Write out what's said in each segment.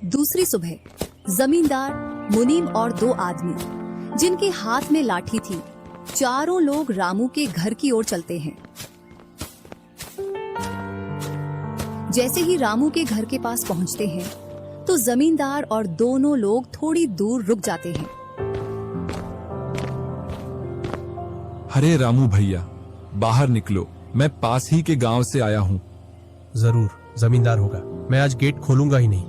दूसरी सुबह जमींदार, मुनीम और दो आदमी जिनके हाथ में लाठी थी, चारों लोग रामू के घर की ओर चलते हैं। जैसे ही रामू के घर के पास पहुंचते हैं तो जमींदार और दोनों लोग थोड़ी दूर रुक जाते हैं। अरे रामू भैया, बाहर निकलो, मैं पास ही के गांव से आया हूँ। जरूर, जमींदार होगा। मैं आज गेट खोलूंगा ही नहीं।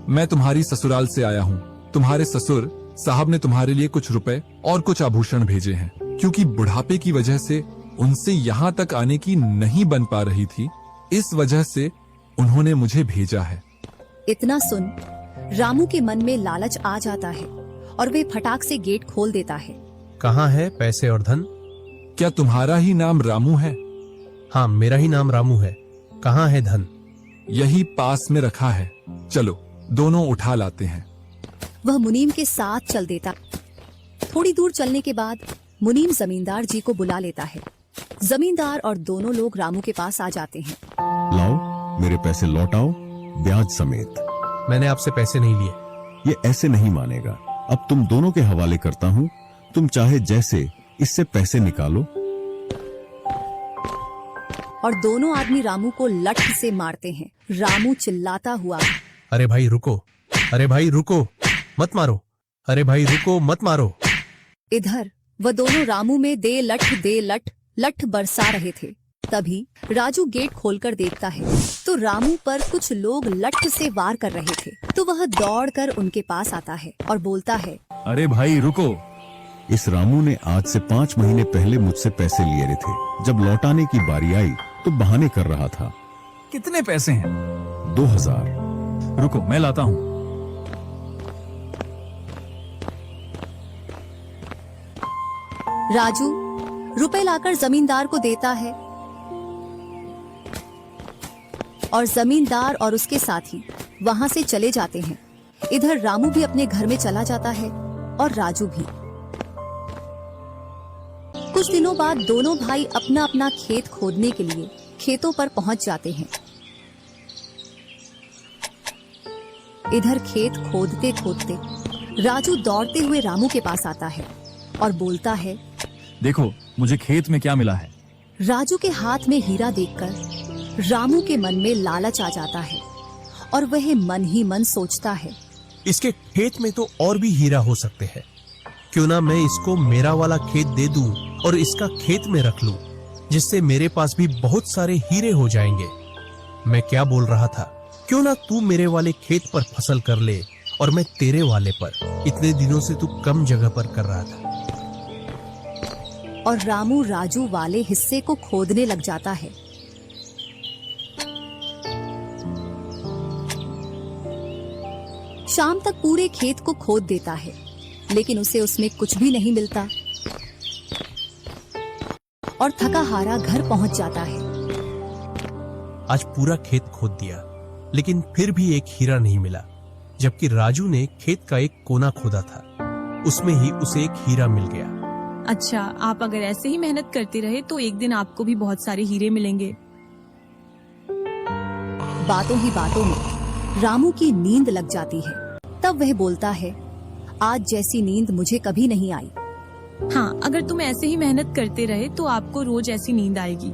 मैं तुम्हारी ससुराल से आया हूँ। तुम्हारे ससुर साहब ने तुम्हारे लिए कुछ रुपए और कुछ आभूषण भेजे हैं, क्योंकि बुढ़ापे की वजह से उनसे यहाँ तक आने की नहीं बन पा रही थी, इस वजह से उन्होंने मुझे भेजा है। इतना सुन रामू के मन में लालच आ जाता है और वे फटाक से गेट खोल देता है। कहाँ है पैसे और धन? क्या तुम्हारा ही नाम रामू है? हाँ, मेरा ही नाम रामू है। कहाँ है धन? यही पास में रखा है, चलो दोनों उठा लाते हैं। वह मुनीम के साथ चल देता। थोड़ी दूर चलने के बाद मुनीम जमींदार जी को बुला लेता है। जमींदार और दोनों लोग रामू के पास आ जाते हैं। लाओ, मेरे पैसे लौटाओ, ब्याज समेत। मैंने आपसे पैसे नहीं लिए। ये ऐसे नहीं मानेगा। अब तुम दोनों के हवाले करता हूँ, तुम चाहे जैसे इससे पैसे निकालो। और दोनों आदमी रामू को लठ से मारते हैं। रामू चिल्लाता हुआ, अरे भाई रुको, अरे भाई रुको, मत मारो, अरे भाई रुको, मत मारो। इधर वह दोनों रामू में दे लठ बरसा रहे थे। तभी राजू गेट खोलकर देखता है तो रामू पर कुछ लोग लठ से वार कर रहे थे। तो वह दौड़कर उनके पास आता है और बोलता है, अरे भाई रुको। इस रामू ने आज से 5 महीने पहले मुझसे पैसे लिए थे। जब लौटाने की बारी आई तो बहाने कर रहा था। कितने पैसे हैं? 2000। रुको, मैं लाता हूँ। राजू रुपए लाकर जमींदार को देता है और जमींदार और उसके साथी वहां से चले जाते हैं। इधर रामू भी अपने घर में चला जाता है और राजू भी। कुछ दिनों बाद दोनों भाई अपना अपना खेत खोदने के लिए खेतों पर पहुंच जाते हैं। इधर खेत खोदते खोदते राजू दौड़ते हुए रामू के पास आता है और बोलता है, देखो मुझे खेत में क्या मिला है। राजू के हाथ में हीरा देखकर रामू के मन में लालच आ जाता है और वह मन ही मन सोचता है, इसके खेत में तो और भी हीरा हो सकते हैं। क्यों ना मैं इसको मेरा वाला खेत दे दूं और इसका खेत में रख लूं, जिससे मेरे पास भी बहुत सारे हीरे हो जाएंगे। मैं क्या बोल रहा था, क्यों ना तू मेरे वाले खेत पर फसल कर ले और मैं तेरे वाले पर। इतने दिनों से तू कम जगह पर कर रहा था। और रामू राजू वाले हिस्से को खोदने लग जाता है। शाम तक पूरे खेत को खोद देता है, लेकिन उसे उसमें कुछ भी नहीं मिलता और थका हारा घर पहुंच जाता है। आज पूरा खेत खोद दिया, लेकिन फिर भी एक हीरा नहीं मिला, जबकि राजू ने खेत का एक कोना खोदा था, उसमें ही उसे एक हीरा मिल गया। अच्छा, आप अगर ऐसे ही मेहनत करते रहे तो एक दिन आपको भी बहुत सारे हीरे मिलेंगे। बातों ही बातों में रामू की नींद लग जाती है। तब वह बोलता है, आज जैसी नींद मुझे कभी नहीं आई। हाँ, अगर तुम ऐसे ही मेहनत करते रहे तो आपको रोज ऐसी नींद आएगी।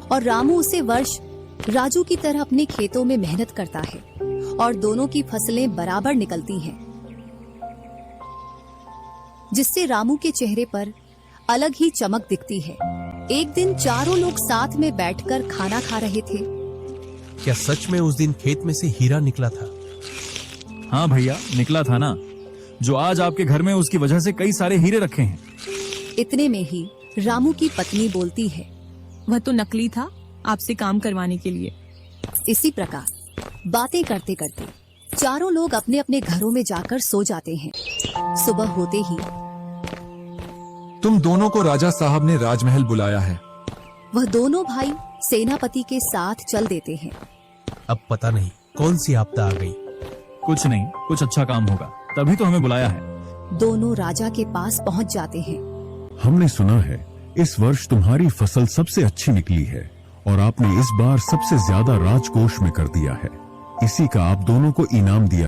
और रामू उसे वर्ष राजू की तरह अपने खेतों में मेहनत करता है और दोनों की फसलें बराबर निकलती हैं, जिससे रामू के चेहरे पर अलग ही चमक दिखती है। एक दिन चारों लोग साथ में बैठकर खाना खा रहे थे। क्या सच में उस दिन खेत में से हीरा निकला था? हाँ भैया, निकला था ना। जो आज आपके घर में, उसकी वजह से कई सारे हीरे रखे हैं। इतने में ही रामू की पत्नी बोलती है, वह तो नकली था, आपसे काम करवाने के लिए। इसी प्रकार बातें करते करते चारों लोग अपने अपने घरों में जाकर सो जाते हैं। सुबह होते ही तुम दोनों को राजा साहब ने राजमहल बुलाया है। वह दोनों भाई सेनापति के साथ चल देते हैं। अब पता नहीं कौन सी आपदा आ गई। कुछ नहीं, कुछ अच्छा काम होगा, तभी तो हमें बुलाया है। दोनों राजा के पास पहुंच जाते हैं। हमने सुना है इस वर्ष तुम्हारी फसल सबसे अच्छी निकली है और आपने इस बार सबसे ज्यादा राजकोष में कर दिया है। इसी का आप दोनों को इनाम दिया।